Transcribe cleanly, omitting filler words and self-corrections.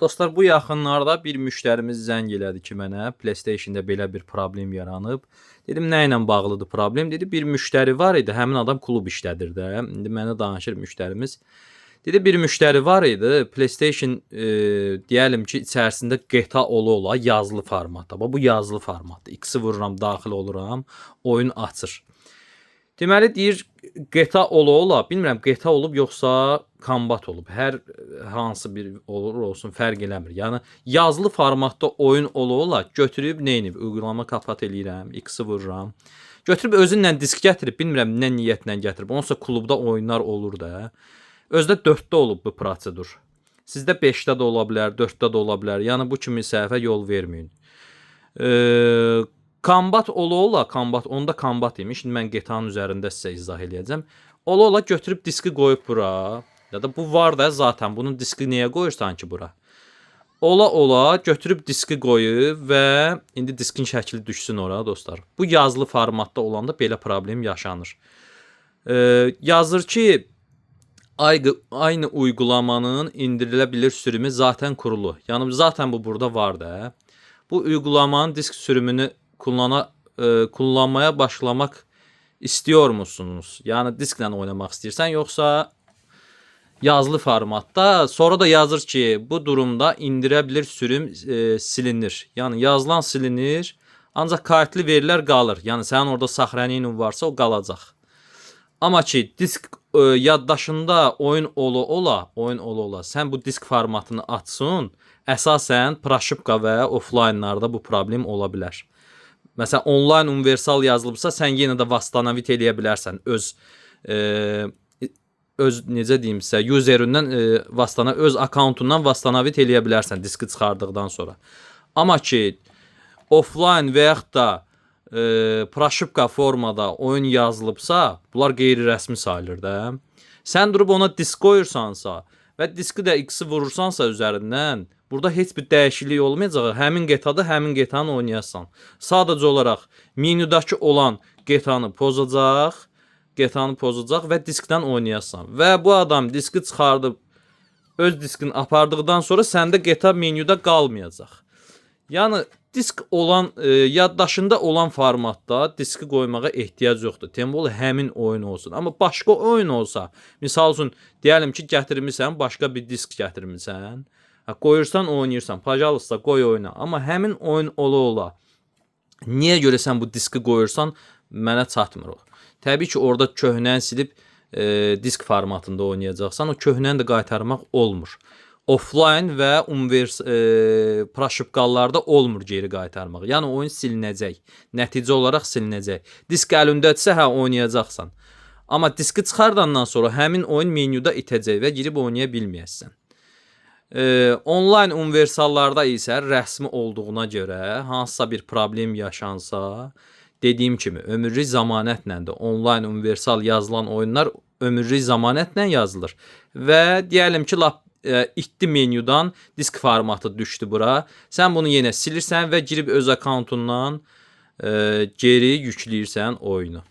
Dostlar, bu yaxınlarda bir müştərimiz zəng elədi ki mənə, PlayStation-da belə bir problem yaranıb. Dedim, nə ilə bağlıdır problem? Dedi, bir müştəri var idi, həmin adam klub işlədir də. İndi mənə danışır müştərimiz. Dedi, bir müştəri var idi, PlayStation deyəlim ki, içərisində GTA ola yazılı formatda. Bu yazılı formatda. X-i vururam, daxil oluram, oyun açır. Deməli deyir, GTA ola, bilmirəm GTA olub yoxsa Combat olub. Hər hansı bir olur olsun fərq eləmir. Yəni yazılı formatda oyun ola götürüb neynib? Uygulama kapat eləyirəm, X-i vururam. Götürüb özünlə disk gətirib, bilmirəm nə niyyətlə gətirib. Onsa klubda oyunlar olur da. Özdə 4-də olub bu prosedur. Sizdə 5-də də ola bilər, 4-də də ola bilər. Yəni bu kimi səhvə yol verməyin. Combat ola, Combat, onda Combat imiş. Şimdi mən GTA-nın üzərində sizə izah eləyəcəm. Ola götürüb diski qoyub bura. Ya da bu var da zaten. Bunun diski niyə qoyursan ki bura? Ola götürüb diski qoyub və indi diskin şəkli düşsün ora dostlar. Bu yazılı formatda olanda belə problem yaşanır. Yazır ki aynı uygulamanın indirilə bilir sürümü zaten kurulu. Yəni zaten bu burada var da. Bu uygulamanın disk sürümünü kullanmaya başlamak istiyor musunuz? Yani disklə oynamaq istəyirsən yoxsa yazılı formatda? Sonra da yazır ki bu durumda indirə bilir sürüm silinir. Yani yazılan silinir, ancaq kartlı verilər qalır. Yani sənin orada saxranılan varsa o qalacaq. Amma ki disk yaddaşında oyun ola sən bu disk formatını açsın, əsasən proşipka və offline'larda bu problem ola bilər. Məsələn, online universal yazılıbsa, sən yenə də vastanavit eləyə bilərsən. Öz necə deyim sizə, userindən öz akkauntundan vastanavit eləyə bilərsən diski çıxardıqdan sonra. Amma ki offline və yaxud da proşipka formada oyun yazılıbsa, bunlar qeyri-rəsmi sayılır da. Sən durub ona disk qoyursansa və diski də X-i vurursansa üzərindən, burada heç bir dəyişiklik olmayacaq. Həmin GTA-da həmin GTA-nı oynayasan. Sadəcə olaraq menüdəki olan GTA-nı pozacaq və diskdən oynayasan. Və bu adam diski çıxardıb öz diskini apardıqdan sonra səndə GTA menüdə qalmayacaq. Yəni disk olan yaddaşında olan formatda diski qoymağa ehtiyac yoxdur. Tembol həmin oyun olsun. Amma başqa oyun olsa, misal üçün deyəlim ki, gətirmisən, başqa bir disk gətirmisən, qoyursan, oynayırsan, pajalısda qoy oyna. Amma həmin oyun ola. Niyə görə sən bu diski qoyursan, mənə çatmır o. Təbii ki, orada köhnəni silib disk formatında oynayacaqsan, o köhnəni də qaytarmaq olmur. Offline və proşipkalarda olmur geri qaytarmaq. Yəni oyun silinəcək. Nəticə olaraq silinəcək. Disk əlindədirsə, oynayacaqsan. Amma diski çıxardandan sonra həmin oyun menyuda itəcək və girib oynaya bilməyəsən. Online universallarda isə rəsmi olduğuna görə hansısa bir problem yaşansa, dediyim kimi ömürlük zəmanətlə də online universal yazılan oyunlar ömürlük zəmanətlə yazılır. Və deyəlim ki, itdi menyudan disk formatı düşdü bura. Sən bunu yenə silirsən və girib öz akkauntundan geri yükləyirsən oyunu.